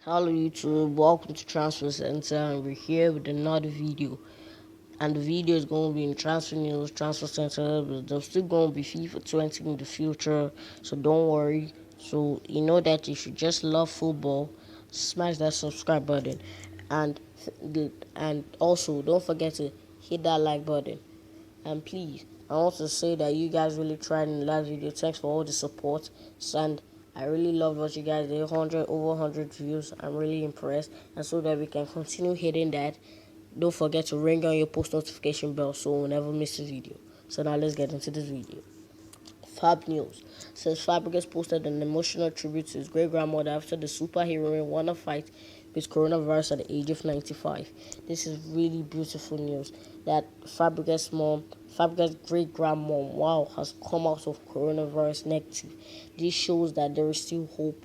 Hello YouTube, welcome to Transfer Center, and we're here with another video. And the video is going to be in transfer news, Transfer Center, but there's still going to be FIFA 20 in the future, so don't worry. So you know that if you just love football, smash that subscribe button, and and also don't forget to hit that like button. And please, I want to say that you guys really tried in the last video. Thanks for all the support. And I really love what you guys did. Over 100 views. I'm really impressed. And so that we can continue hitting that, don't forget to ring on your post notification bell so we'll never miss a video. So now let's get into this video. Fab News says Fabregas posted an emotional tribute to his great grandmother after the superhero won a fight with coronavirus at the age of 95. This is really beautiful news that Fabregas' great grandmom, wow, has come out of coronavirus negative. This shows that there is still hope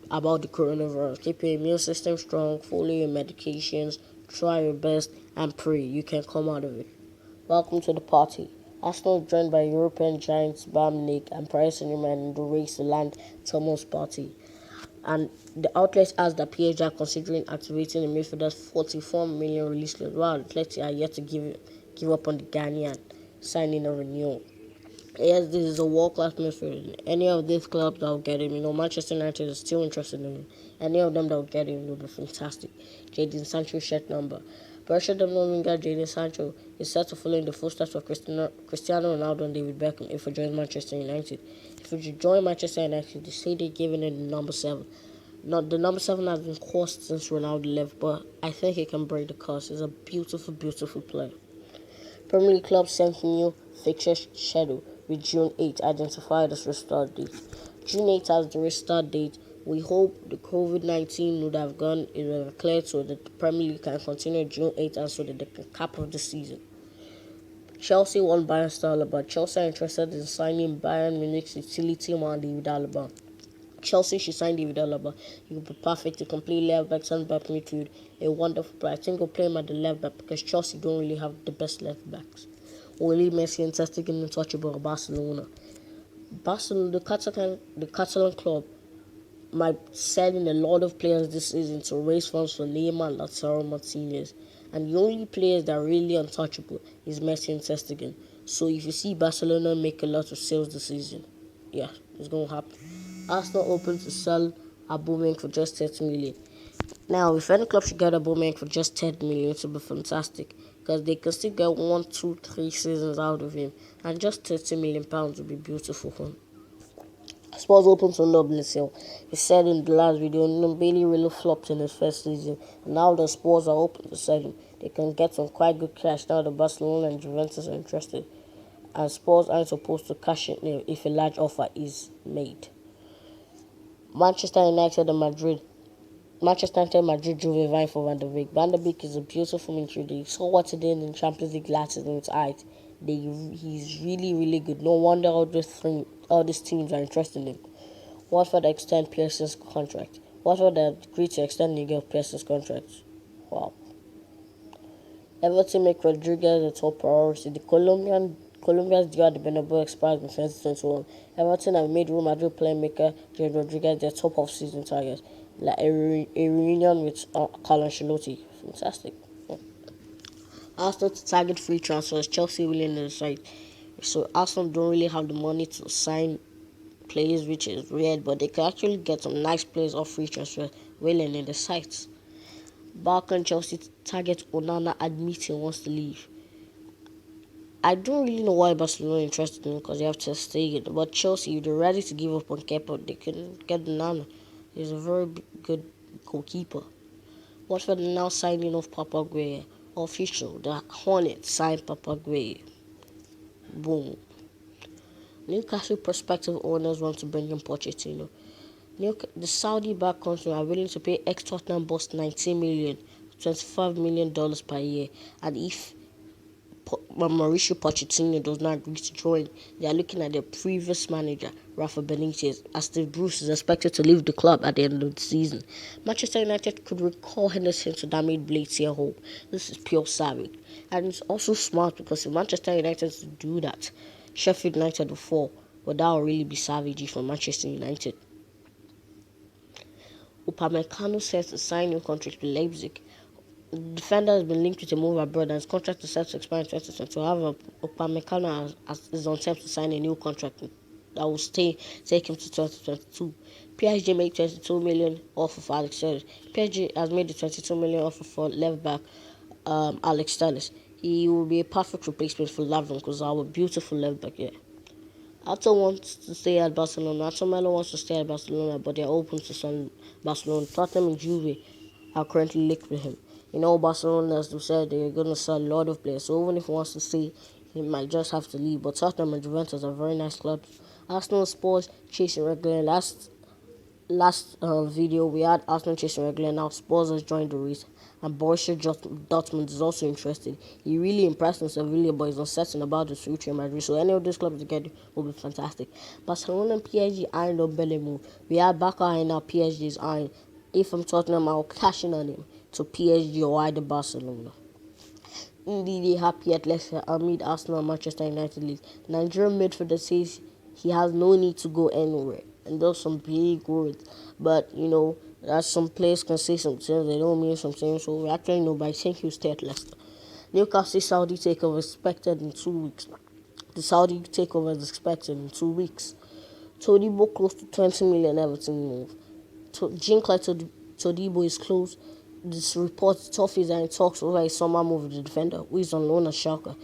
about the coronavirus. Keep your immune system strong, follow your medications, try your best, and pray you can come out of it. Welcome to the party. Arsenal joined by European giants Bayern Munich and Paris Saint-Germain in the race to land Thomas Partey. And the outlets asked that PSG are considering activating the midfielder's 44 million release clause, while Atleti are yet to give up on the Ghanaian, signing a renewal. Yes, this is a world-class midfielder. Any of these clubs that will get him, Manchester United is still interested in him. Any of them that will get him will be fantastic. Jadon Sancho's shirt number. Borussia Dortmund winger Jadon Sancho is set to follow in the footsteps of Cristiano Ronaldo and David Beckham if he joins Manchester United. If he join Manchester United, they say they're giving him the number 7. Not the number 7 has been cursed since Ronaldo left, but I think he can break the curse. He's a beautiful, beautiful player. Premier League clubs sent new fixture schedule with June 8 identified as restart date. June 8 as the restart date. We hope the COVID-19 would have cleared so that the Premier League can continue June 8 and so that they can cap off the season. Chelsea won Bayern Star Alaba. Chelsea are interested in signing Bayern Munich's utility man David Alaba. Chelsea should sign David Alaba. He will be perfect to complete left back, centre back, midfield. A wonderful player. I think we'll play him at the left back because Chelsea don't really have the best left backs. Only Messi and Ter Stegen untouchable at Barcelona. The Catalan club might sell in a lot of players this season to raise funds for Neymar and Lautaro Martinez. And the only players that are really untouchable is Messi and Ter Stegen. So if you see Barcelona make a lot of sales this season, yeah, it's going to happen. Arsenal open to sell Aubameyang for just 30 million. Now, if any club should get Aubameyang for just 10 million, it would be fantastic because they can still get 1, 2, 3 seasons out of him, and just 30 million pounds would be beautiful for him. Spurs open to Nobile sale. He said in the last video, Bailey really flopped in his first season, and now the Spurs are open to sell him. They can get some quite good cash now that Barcelona and Juventus are interested, and Spurs aren't supposed to cash in if a large offer is made. Manchester United Juve vying for Van der Beek. Van der Beek is a beautiful midfielder. You saw what he did in Champions League last season with height. He's really, really good. No wonder all these teams are interested in him. Watford extend Pearson's contract. Watford agreed to extend Miguel Pearson's contract. Wow. Everton make Rodriguez a top priority. The Colombia's deal at the Bernabeu expires in 2021. Everton have made Real Madrid playmaker James Rodriguez their top off-season target. Like a reunion with Carlo Ancelotti. Fantastic. Yeah. Arsenal to target free transfers. Chelsea willing to decide. So Arsenal don't really have the money to sign players, which is weird, but they can actually get some nice players off free transfer willing in the sites. Barca and Chelsea target Onana admitting he wants to leave. I don't really know why Barcelona are interested in him because they have to stay it. But Chelsea, if they're ready to give up on Kepa, they can get Onana. He's a very good goalkeeper. Watford are now signing off Papa Gueye. Official, the Hornets signed Papa Gueye. Boom. Newcastle prospective owners want to bring in Pochettino. The Saudi-backed company are willing to pay ex-Tottenham boss $19 million, $25 million per year, and if Mauricio Pochettino does not agree to join, they are looking at their previous manager, Rafa Benitez, as Steve Bruce is expected to leave the club at the end of the season. Manchester United could recall Henderson to damage Blades here home. This is pure savage. And it's also smart because if Manchester United to do that, Sheffield United will fall. But that will really be savage for Manchester United. Upamecano set to sign new contract with Leipzig. The defender has been linked with a move abroad and his contract is set to expire in 2020. However, Upamecano is on terms to sign a new contract that will take him to 2022. PSG made 22 million offer for Alex Telles. PSG has made the 22 million offer for left back Alex Telles. He will be a perfect replacement for Lavin because our beautiful left back here. Ato wants to stay at Barcelona. Ato Melo wants to stay at Barcelona, but they're open to some Barcelona. Tottenham and Juve are currently linked with him. Barcelona, as they said, they're going to sell a lot of players. So even if he wants to stay, he might just have to leave. But Tottenham and Juventus are very nice clubs. Arsenal, Spurs chasing regularly. Last video we had Arsenal chasing regular. Now Spurs has joined the race, and Borussia Dortmund is also interested. He really impressed in Sevilla, but he's uncertain about his future in Madrid. So any of these clubs together will be fantastic. Barcelona and PSG eyeing up Bellemu. We had Barca eyeing up PSG's eyeing. If I'm Tottenham, I'll cash in on him to PSG or either Barcelona. Indeed, happy at Leicester amid Arsenal and Manchester United league. Nigerian midfielder says he has no need to go anywhere. And those some big words. But, that some players can say some things, they don't mean some things. So we actually know, but I think he'll stay at Leicester. Newcastle Saudi takeover expected in 2 weeks. The Saudi takeover is expected in 2 weeks. Todibo close to 20 million Everton move. Jean-Claude Todibo is close. This report Toffees are in talks over a summer move with the defender who is on loan at Schalke.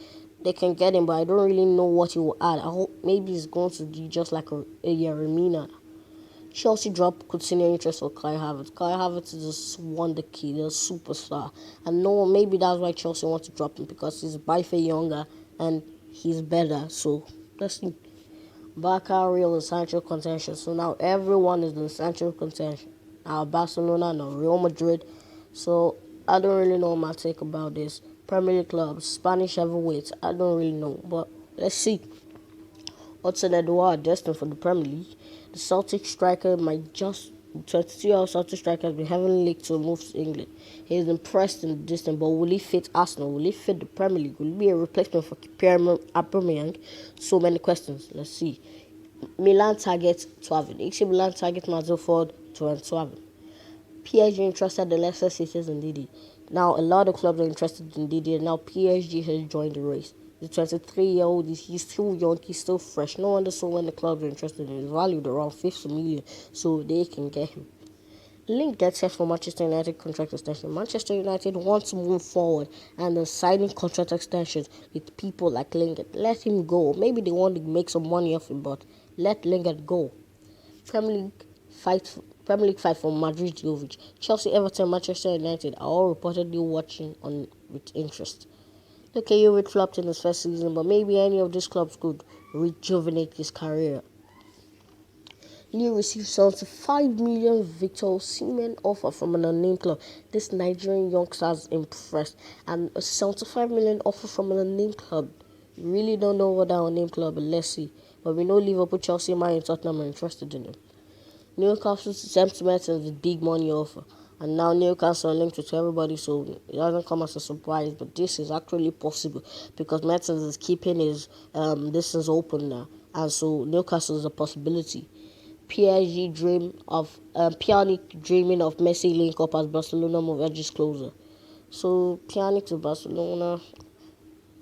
They can get him, but I don't really know what he will add. I hope maybe he's going to be just like a Yeremina. Chelsea dropped continuing interest for Kai Havertz. Kai Havertz is just wonder kid, a superstar. And no, maybe that's why Chelsea want to drop him because he's by far younger and he's better. So let's see. Barca, Real, and Sancho contention. So now everyone is in Sancho contention. Now Barcelona, now Real Madrid. So I don't really know my take about this. Premier League clubs, Spanish heavyweights, I don't really know. But let's see. Hudson Edouard destined for the Premier League. The Celtic striker might just 22-year-old Celtic striker has been heavily linked to a move to England. He is impressed in the distance, but will he fit Arsenal? Will he fit the Premier League? Will he be a replacement for Pierre-Emerick Aubameyang? So many questions. Let's see. Milan targets 12. AC Milan targets Mazel Ford to 12. PSG interested in Leicester City's Ndidi. Now, a lot of clubs are interested in Ndidi, and now PSG has joined the race. The 23-year-old, he's still young, he's still fresh. No wonder so when the clubs are interested in him. He's valued around 50 million, so they can get him. Link gets set for Manchester United contract extension. Manchester United wants to move forward and are signing contract extensions with people like Lingard. Let him go. Maybe they want to make some money off him, but let Lingard go. Premier League fight for Madrid Jovic. Chelsea, Everton, Manchester United are all reportedly watching on with interest. Look at Jovic flopped in his first season, but maybe any of these clubs could rejuvenate his career. Lille received 75 million Victor Osimhen offer from an unnamed club. This Nigerian youngster has impressed, and a 75 million offer from an unnamed club. You really don't know what that unnamed club, but let's see. But we know Liverpool, Chelsea, Man and Tottenham are interested in him. Newcastle's attempt to met with big money offer, and now Newcastle are linked with everybody, so it doesn't come as a surprise. But this is actually possible because Mertens is keeping his distance open now, and so Newcastle is a possibility. PSG Pjanic dreaming of Messi link up as Barcelona move edges closer. So Pjanic to Barcelona,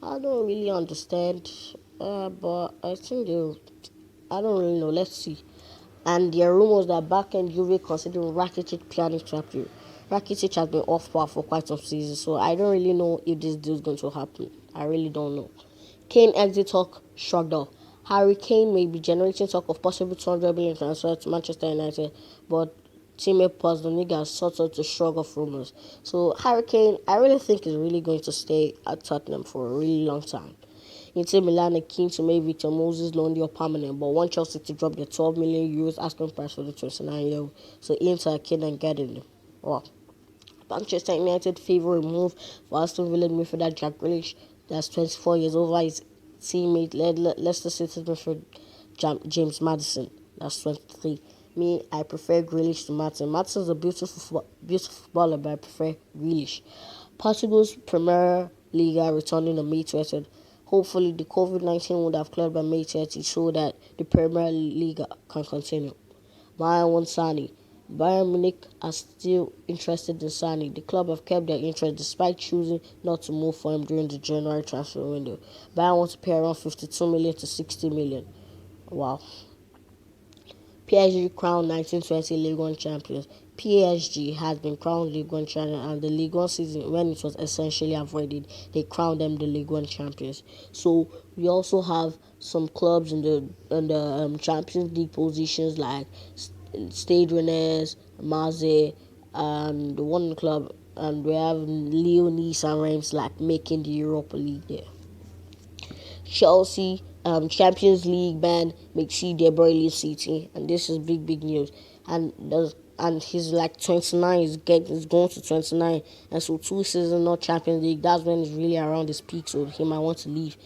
I don't really understand, but I think I don't really know. Let's see. And there are rumors that back-end Juve considering Rakitic Pjanic to appear. Rakitic has been off par for quite some seasons, so I don't really know if this deal is going to happen. I really don't know. Kane exit talk shrugged off. Harry Kane may be generating talk of possible 200 million transfer to Manchester United, but teammate Pozdoniga has sought out to shrug off rumors. So Harry Kane, I really think is really going to stay at Tottenham for a really long time. Inter Milan are keen to make Victor Moses loan deal permanent, but want Chelsea to drop their 12 million euros asking price for the 29-year-old. So Inter are keen on getting him. Well, Manchester United favour a move for Aston Villa midfielder Jack Grealish, that's 24 years old, over his teammate Leicester City midfielder James Maddison, that's 23. Me, I prefer Grealish to Maddison. Maddison's a beautiful footballer, but I prefer Grealish. Portugal's Premier Liga returning on May 20th. Hopefully, the COVID-19 would have cleared by May 30 so that the Premier League can continue. Maya Wansani. Bayern Munich are still interested in signing. The club have kept their interest despite choosing not to move for him during the January transfer window. Bayern wants to pay around 52 million to 60 million. Wow. PSG crowned 1920 League One champions. PSG has been crowned League One champion, and the League One season, when it was essentially avoided, they crowned them the League One champions. So we also have some clubs in the Champions League positions like Stade Rennais, Marseille, and the one club, and we have Lyon, Nice, and Reims like making the Europa League there. Chelsea Champions League ban McSee De Bruyne City, and this is big news. And he's like 29. He's going to 29, and so 2 seasons not Champions League. That's when it's really around his peak. So he might want to leave.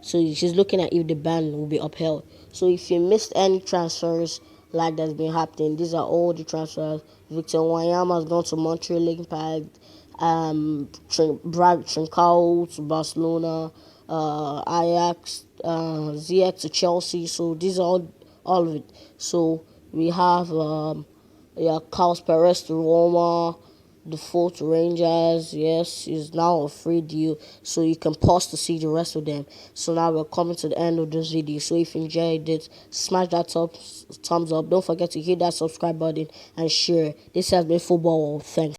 So she's looking at if the ban will be upheld. So if you missed any transfers like that's been happening, these are all the transfers. Victor Wanyama has gone to Montreal Impact. Brad Trincao to Barcelona. Ajax. Ziyech to Chelsea. So these are all of it. So we have Carlos Perez to Roma, the fourth Rangers. Yes, is now a free deal, so you can pause to see the rest of them. So now we're coming to the end of this video. So if you enjoyed it, smash that thumbs up. Don't forget to hit that subscribe button and share. This has been Football World. Thanks.